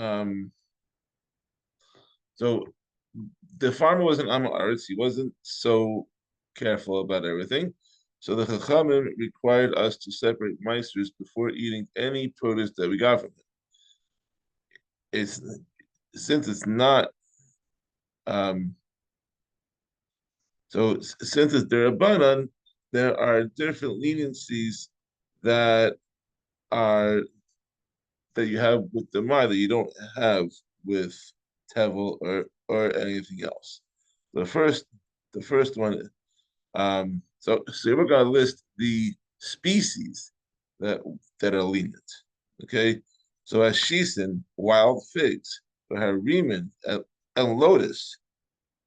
Um, so the farmer was an Amal Aretz. He wasn't so careful about everything. So the Chachamim required us to separate meisters before eating any produce that we got from him. It's since it's not since it's derabanan, there are different leniencies that are that you have with the Demai that you don't have with Tevel or anything else. The first the first one, so we're gonna list the species that that are lenient. Okay, so as shisin, wild figs, hariman, and lotus.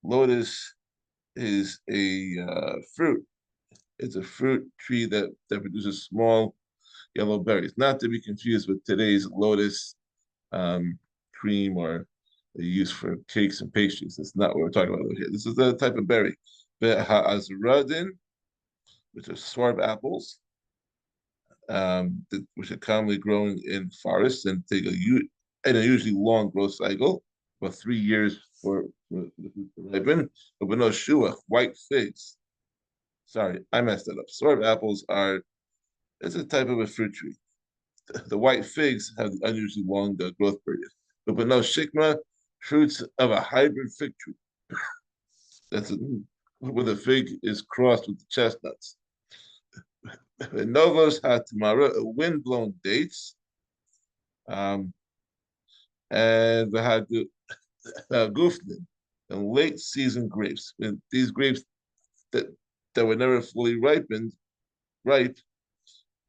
Lotus is a fruit. It's a fruit tree that produces small yellow berries, not to be confused with today's lotus cream or they use for cakes and pastries. That's not what we're talking about here. This is the type of berry. Ha'azradin, which are swarb apples, which are commonly grown in forests and take a usually long growth cycle, about 3 years for the fruit to ripen. But no shua, white figs. Sorry, I messed that up. Swarb apples are it's a type of a fruit tree. The white figs have the unusually long growth period. But no shikma, fruits of a hybrid fig tree. That's where the fig is crossed with the chestnuts. Novos hatamara, wind-blown dates, um, and the gufnin, and late season grapes. And these grapes that were never fully ripe,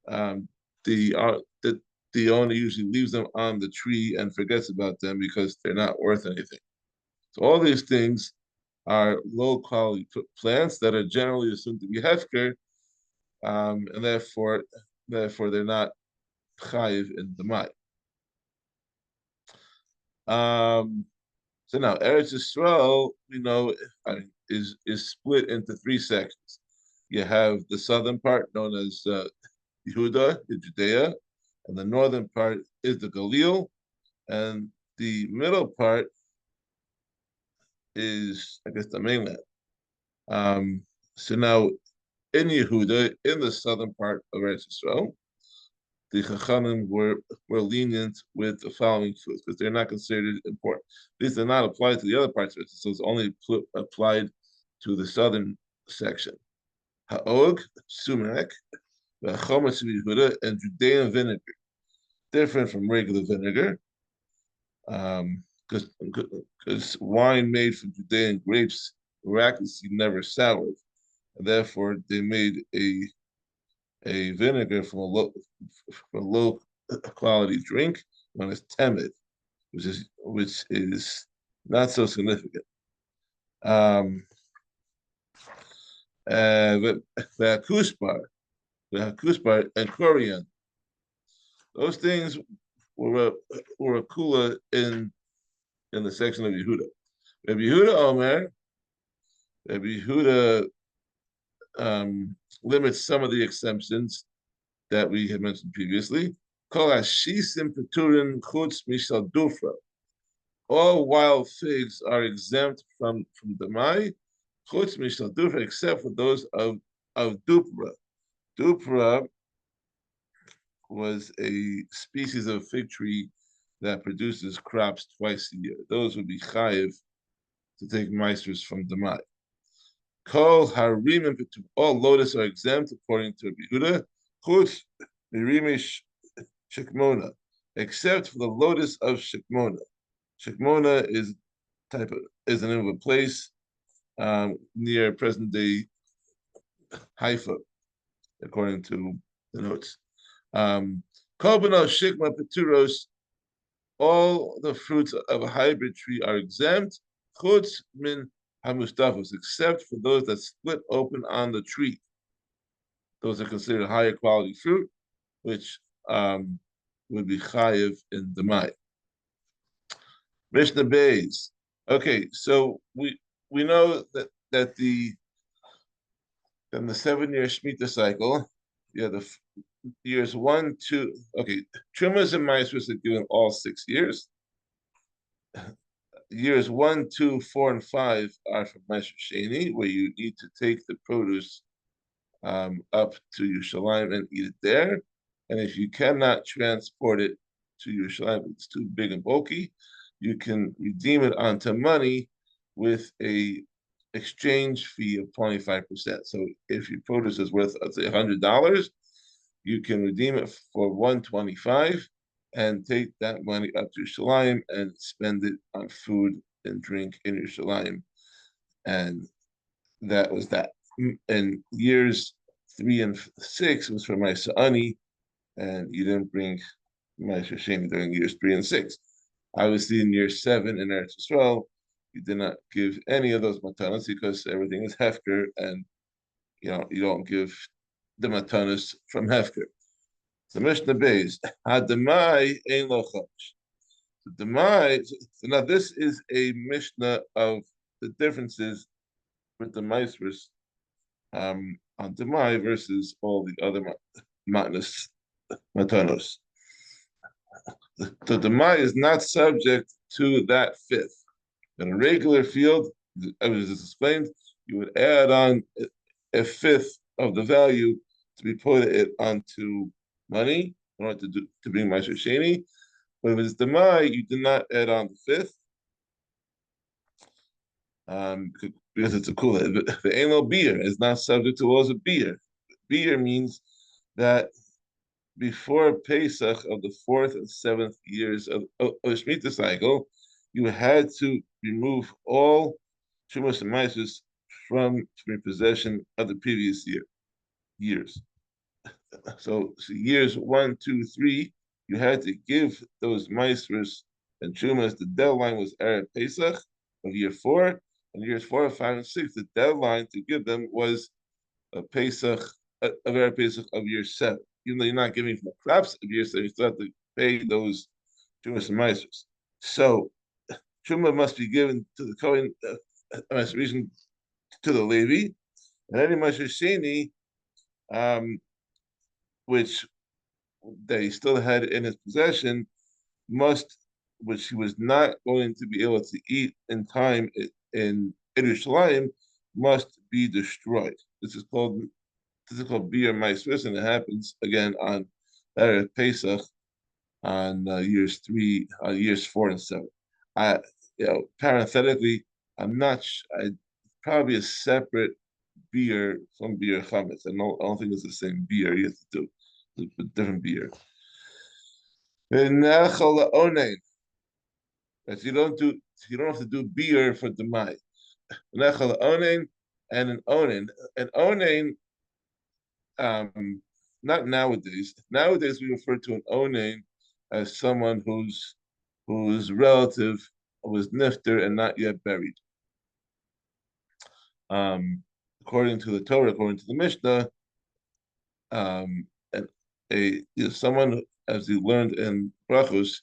um, the owner usually leaves them on the tree and forgets about them because they're not worth anything. So all these things are low quality plants that are generally assumed to be hefker, and therefore they're not chayiv in the mai. So now Eretz Yisrael, we know, is split into three sections. You have the southern part known as Yehuda, Judea, and the northern part is the Galil, and the middle part is, I guess, the mainland. So now in Yehuda, in the southern part of Eretz Yisrael, the Chachamim were lenient with the following foods because they're not considered important. These are not applied to the other parts of it, so it's only applied to the southern section. Ha'og, sumac, chometz Yehuda, and Judean vinegar, different from regular vinegar, because wine made from Judean grapes miraculously never soured, and therefore they made a vinegar from a low quality drink known as temid, which is not so significant. The kuspar, and coriander. Those things were a kula in the section of Yehuda. Rabbi Yehuda Omer, Rabbi Yehuda limits some of the exemptions that we had mentioned previously. Kol hashisim peturin chutz mishal dufra. All wild figs are exempt from Demai, chutz mishal dufra, except for those of dupra. Dupra was a species of fig tree that produces crops twice a year. Those would be chayiv to take meisters from Demai. Kol harim and all lotus are exempt according to Yehuda. Chutz mirimish shikmona, except for the lotus of Shikmona. Shikmona is the name of a place near present day Haifa, according to the notes. Kobano Shikma Peturos, all the fruits of a hybrid tree are exempt. Chutz min hamustafos, except for those that split open on the tree. Those are considered higher quality fruit, which would be chayiv in the Mai. Mishnah Bays. Okay, so we know that in the 7-year Shemitah cycle, the years 1, 2. Okay, Trumas and Maasros are given all 6 years, years 1, 2, 4, and 5 are for Ma'aser Sheni, where you need to take the produce up to Yerushalayim and eat it there. And if you cannot transport it to Yerushalayim, it's too big and bulky, you can redeem it onto money with a exchange fee of 25%. So if your produce is worth, let's say, $100, you can redeem it for 125 and take that money up to Yerushalayim and spend it on food and drink in Yerushalayim. And that was that. And years 3 and 6 was for my Sa'ani, and you didn't bring my Shasheni during years 3 and 6. Obviously, in year 7 in Eretz Yisrael, you did not give any of those matanas because everything is hefker, and you don't give the matanas from hefker. The Mishnah Beis had Demai ein lo chodesh. The Demai. So now this is a Mishnah of the differences with the Maisvers on Demai versus all the other matanos. The Demai is not subject to that fifth. In a regular field, as is explained, you would add on a fifth of the value to be put it onto money in order to bring Ma'aser Sheni. But if it's Demai, you do not add on the fifth. Because it's a kula. The ain't no beer is not subject to laws of beer. Beer means that before Pesach of the 4th and 7th years of the Shemitah cycle, you had to remove all Shumas and Maisus from possession of the previous years. So years 1, 2, 3, you had to give those Maisers and Shumas. The deadline was Erev Pesach of year 4, and years 4, 5, and 6, the deadline to give them was a Pesach, of Erev Pesach of year 7. Even though you're not giving from the crops of year 7, you still have to pay those Shumas and Maisers. So Truma must be given to the Kohen, reason to the Levi, and any Ma'aser Sheni, which they still had in his possession, which he was not going to be able to eat in time in Yerushalayim, must be destroyed. This is called Beer Maisvis, and it happens again on Erev Pesach on years 4 and 7. Parenthetically, I'm not. Probably a separate beer from beer chametz. I don't think it's the same beer. You have to do a different beer. That you don't have to do beer for demai. And an onen. An onen, not nowadays. Nowadays we refer to an onen as someone whose relative was nifter and not yet buried. According to the Torah, according to the Mishnah, and someone, as you learned in Brachos,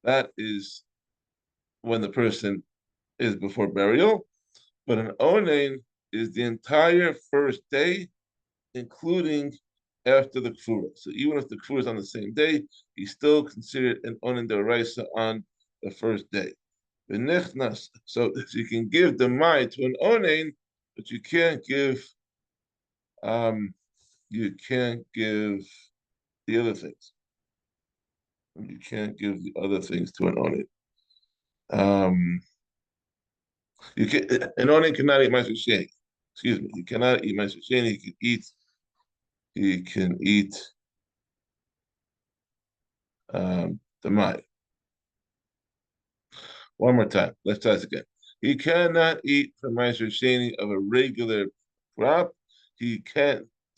that is when the person is before burial, but an onen is the entire first day, including after the kfura. So even if the kfura is on the same day, he's still considered an onen d'oraisa on the first day. So you can give the mai to an onen, but you can't give the other things. You can't give the other things to an onen. An onen cannot eat ma'aser sheni. Excuse me, he cannot eat ma'aser sheni. He can eat the mai. One more time. Let's try this again. He cannot eat from ma'aser sheni of a regular crop. The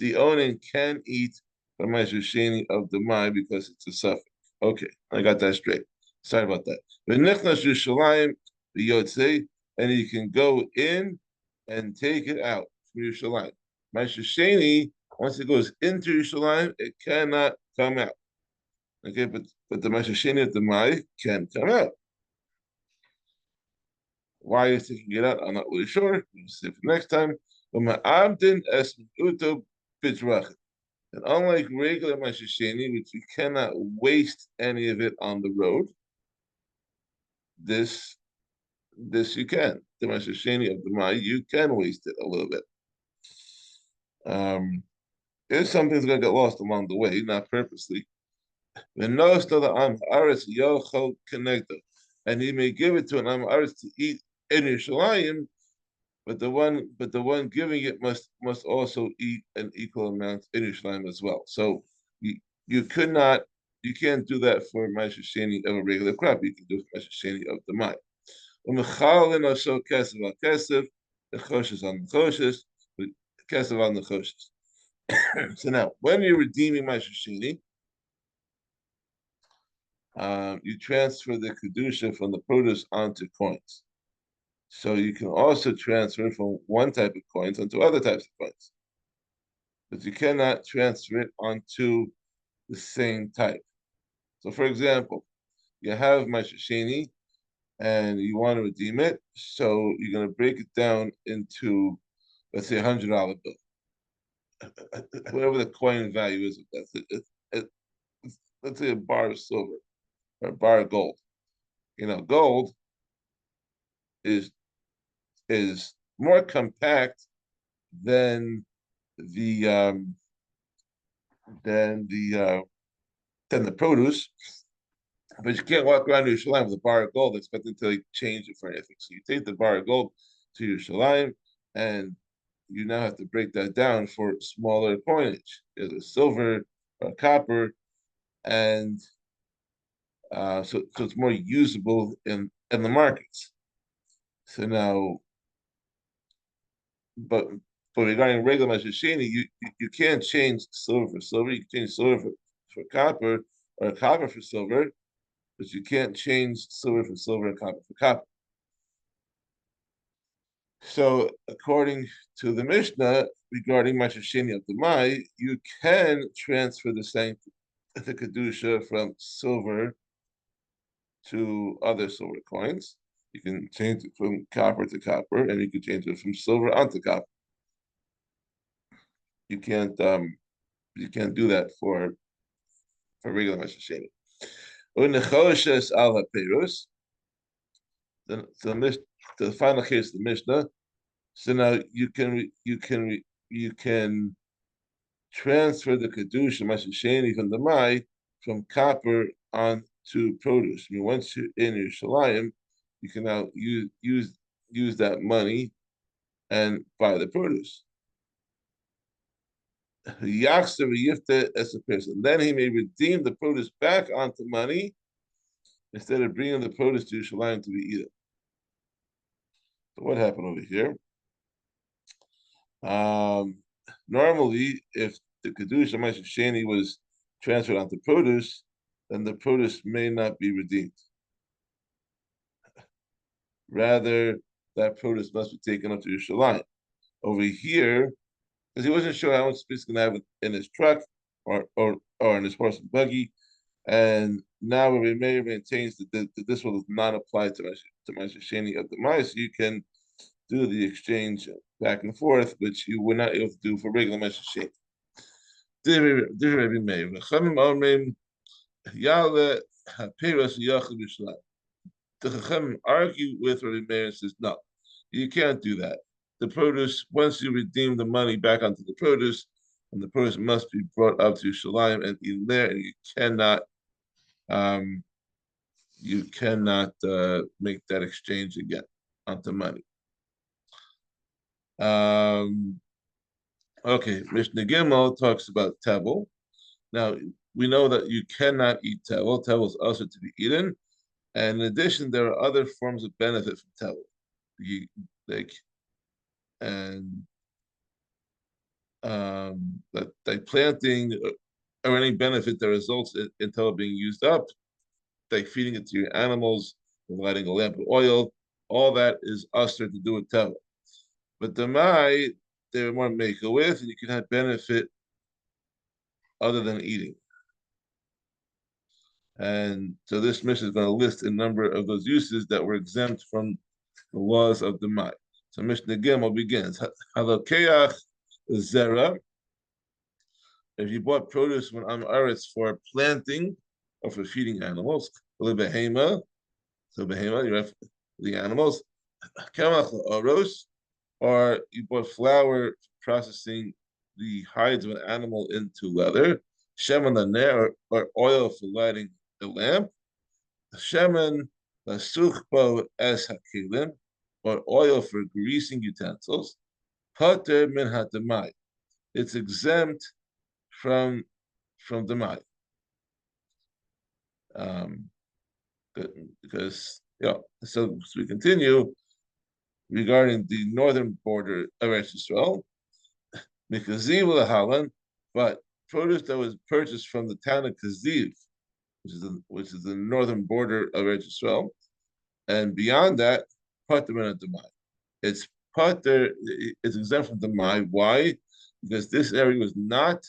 onen can eat from ma'aser sheni of the mai because it's a suffix. Okay, I got that straight. Sorry about that. V'nichnas Yerushalayim v'yotzei, and he can go in and take it out from Yerushalayim. Ma'aser sheni, once it goes into Yerushalayim, it cannot come out. Okay, but the ma'aser sheni of the mai can come out. Why is taking it out? I'm not really sure. We'll see for next time. And unlike regular ma'aser sheni, which you cannot waste any of it on the road, this you can. The Mashasheni of Demai, you can waste it a little bit. If something's gonna get lost along the way, not purposely, then knows to the Am Aretz Yochel Connector, and he may give it to an Am Aretz to eat in Yerushalayim, but the one giving it must also eat an equal amount in Yerushalayim as well. So you could not, you can't do that for Mashasheni of a regular crop. You can do it for Mashasheni of the Mai. Umechalin also kesef al kesef, the choshes on the choshes, kesef on the choshes. So now, when you're redeeming Mashasheni, you transfer the kedusha from the produce onto coins. So you can also transfer from one type of coins onto other types of coins, but you cannot transfer it onto the same type. So, for example, you have Mashasheni and you want to redeem it, so you're going to break it down into, let's say, $100 bill, whatever the coin value is of that. Let's say a bar of silver or a bar of gold. Gold is more compact than the than the uh, than the produce, but you can't walk around Yerushalayim with a bar of gold expecting to change it for anything. So you take the bar of gold to Yerushalayim, and you now have to break that down for smaller coinage, either silver or copper, and so it's more usable in the markets. So now, but regarding regular Mashashini, you can't change silver for silver. You can change silver for copper or copper for silver, but you can't change silver for silver and copper for copper. So, according to the Mishnah regarding Mashashini of the Mai, you can transfer the kedusha from silver to other silver coins. You can change it from copper to copper, and you can change it from silver onto copper. You can't do that for regular Mashasheni. Al haperus. The final case of the Mishnah. So now you can transfer the kedusha Mashasheni from the Mai from copper on to produce. I mean, once you're in Yerushalayim, you can now use that money and buy the produce. As a person, then he may redeem the produce back onto money instead of bringing the produce to Yerushalayim to be eaten. So what happened over here? Normally, if the kedusha Mashasheni was transferred onto produce, then the produce may not be redeemed. Rather, that produce must be taken up to Yerushalayim. Over here, because he wasn't sure how much space he's going to have in his truck or in his horse and buggy, and now Rabbi Meir maintains that this will not apply to Mashasheni of the mice. You can do the exchange back and forth, which you were not able to do for regular Mashasheni. Rabbi Meir, the Chachamim argue with Rabbi Meir and says, no, you can't do that. The produce, once you redeem the money back onto the produce, and the produce must be brought up to Shalim and eaten there, and you cannot make that exchange again onto money. Okay, Mishnah Gimel talks about tevel. Now, we know that you cannot eat tevel. Tevel is also to be eaten. And in addition, there are other forms of benefit from tevel. Like planting or any benefit that results in tevel being used up, like feeding it to your animals, lighting a lamp of oil, all that is usher to do with tevel. But Demai, they're more make with, and you can have benefit other than eating. And so this mission is going to list a number of those uses that were exempt from the laws of Demai. So Mishnah Gimel begins. Halokeach zera. If you bought produce from Am Aretz for planting or for feeding animals, lebehema, So behema, you have the animals. Kemach oros, or you bought flour processing the hides of an animal into leather. Shemen laner, or oil for lighting a lamp. Shemen lasuchbo es hakilim, or oil for greasing utensils. Pater min hatemai. It's exempt from demai. Um, because so we continue regarding the northern border of Eretz Yisrael, Mikaziv lahalan, but produce that was purchased from the town of Kaziv, which is the northern border of Eretz Yisrael, and beyond that, pater min hatemai. It's pater. It's exempt from demai. Why? Because this area was not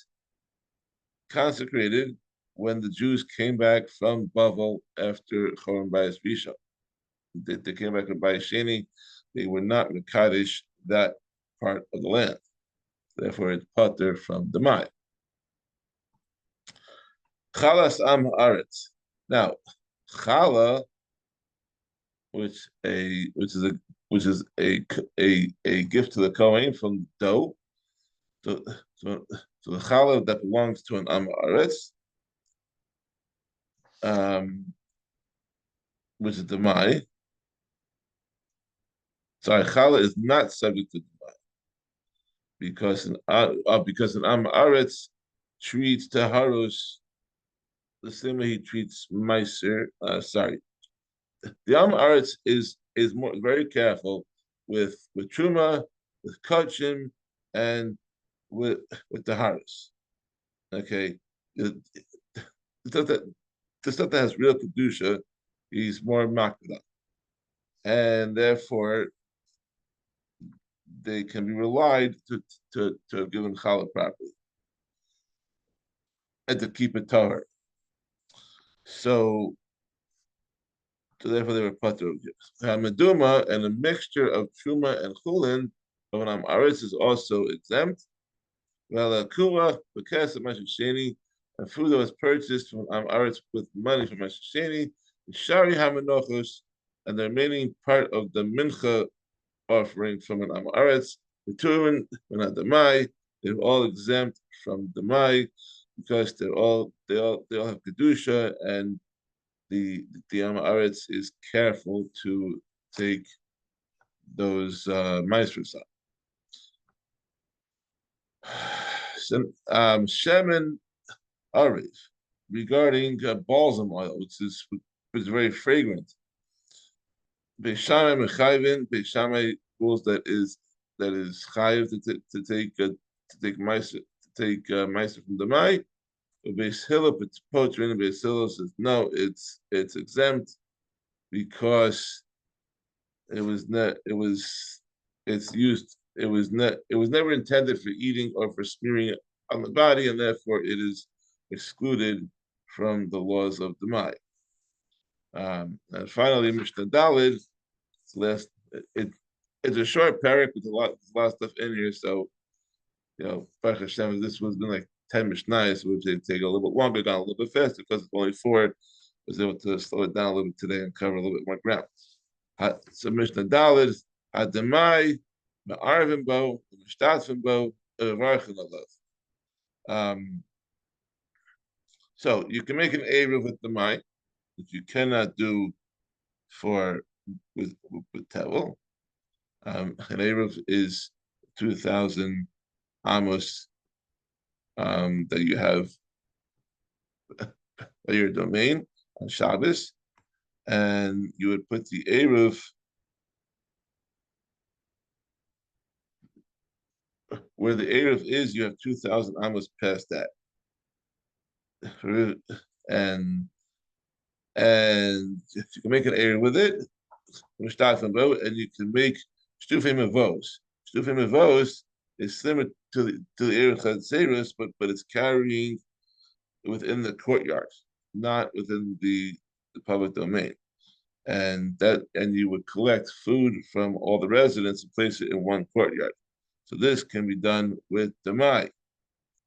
consecrated when the Jews came back from Bavel after Choron Bayis Rishon. They came back from Bayis Sheni. They were not Mekadesh that part of the land. Therefore, it's pater from Demai. Chalas am haaretz. Now, chala, which is a gift to the Kohen from dough. So the challah that belongs to an am haaretz, which is Demai. Sorry, challah is not subject to Demai because an am haaretz treats taharus the same way he treats meiser. The am haaretz is more very careful with truma, with kachim, and with the haris. Okay, the stuff that has real kedusha, he's more makbid, and therefore they can be relied to have given challah properly and to keep it tahor. So therefore they were patur of gifts. Meduma and a mixture of truma and chulin of an am haaretz is also exempt. Well, kuwa because of mashasheni, and food that was purchased from am haaretz with money from mashasheni, shari hamenochos, and the remaining part of the mincha offering from an am haaretz, the turin and demai, they're all exempt from demai because they all have kedusha, and the am haaretz is careful to take those maestros out. Shemen Ariv, regarding balsam oil, which is very fragrant. Beishamai mechayvin, Beishamai rules that is chayiv to take meiser from the mai. Beis Hillel poetry and Beis Hillel says no, it's exempt because it was never intended for eating or for smearing on the body, and therefore it is excluded from the laws of Demai. And finally, Mishnah Dalid, it's a short perek with a lot of stuff in here. So, Baruch Hashem, this was been like 10 Mishnahs, which they take a little bit longer, gone a little bit faster because it's only 4. I was able to slow it down a little bit today and cover a little bit more ground. So Mishnah Dalid, Demai, Ma'arvin bo, Mishtatzvin bo, Varchin alav. So you can make an Eruv with Demai, which you cannot do with Tevel. An Eruv is 2,000 amos that you have by your domain on Shabbos, and you would put the Eruv where the Eruv is. You have 2,000 amos past that, and if you can make an Eruv with it, and you can make Shtufim Avos. Shtufim Avos is similar to the Eruv Chatzerus, but it's carrying within the courtyard, not within the public domain. And you would collect food from all the residents and place it in one courtyard. So this can be done with Demai.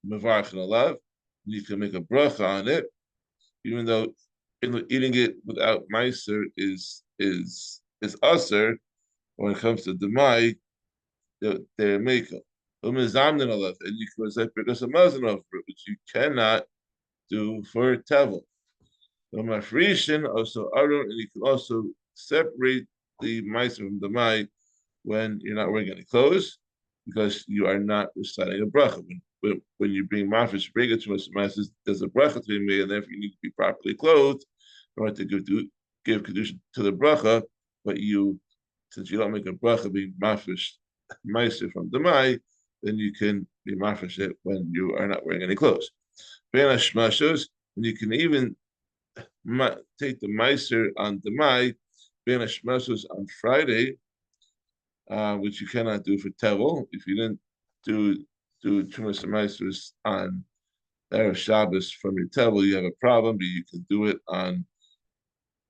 Mevarchin alav. You can make a bracha on it, even though eating it without meiser is is usher when it comes to Demai, they're makel. And you can say because of Mazanov, which you cannot do for Tevel. Also Arun, and you can also separate the mice from the mai when you're not wearing any clothes, because you are not reciting a bracha. When you bring mafish, bring it to us, there's a bracha to be made, and therefore you need to be properly clothed in order to give kedusha to the bracha. But since you don't make a bracha being mafish meiser from the mai, then you can be mafish it when you are not wearing any clothes. And you can even take the meiser on Demai, ben hashmasos on Friday, which you cannot do for Tevel. If you didn't do Chumas meisers on Erev Shabbos from your Tevel, you have a problem, but you can do it on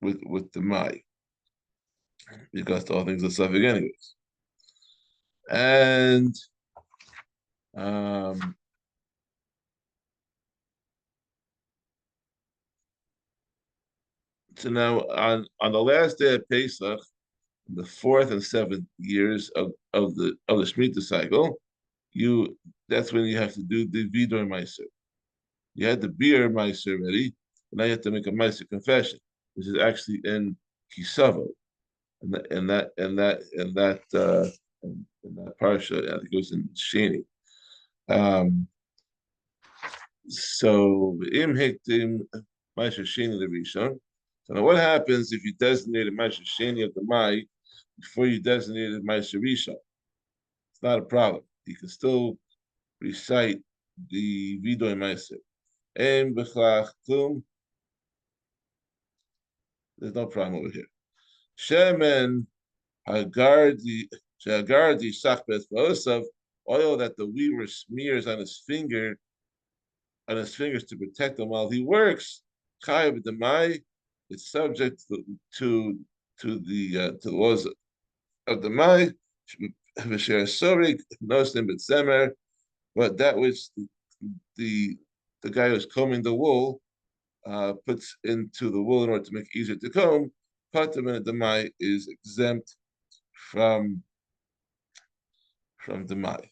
with Demai, because all things are suffix anyways. And so now on the last day of Pesach, the fourth and seventh years of the Shemitah cycle, that's when you have to do the Vidor Meiser. You had the beer Meiser ready, and now you have to make a Meiser confession, which is actually in Kisavo, and that parsha, I think it was in Sheni. So im hektim Meiser Sheni the Rishon. So now what happens if you designated Meiser Sheni of the Mai before you designated Meiser Rishon? It's not a problem. You can still recite the Vidoy Meiser. And Bechlach Tum, there's no problem over here. Shemen Hagardi Sachbeth Vaosav, oil that the weaver smears on his fingers to protect him while he works. Chayav Demai, it's subject to the laws of the Mai. V'sher Sorik Nosim B'Tzemer, but that which the guy who's combing the wool puts into the wool in order to make it easier to comb, Patam and Demai is exempt from Demai.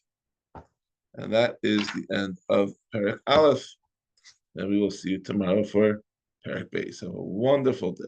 And that is the end of Perek Aleph. And we will see you tomorrow for Perek Beis. Have a wonderful day.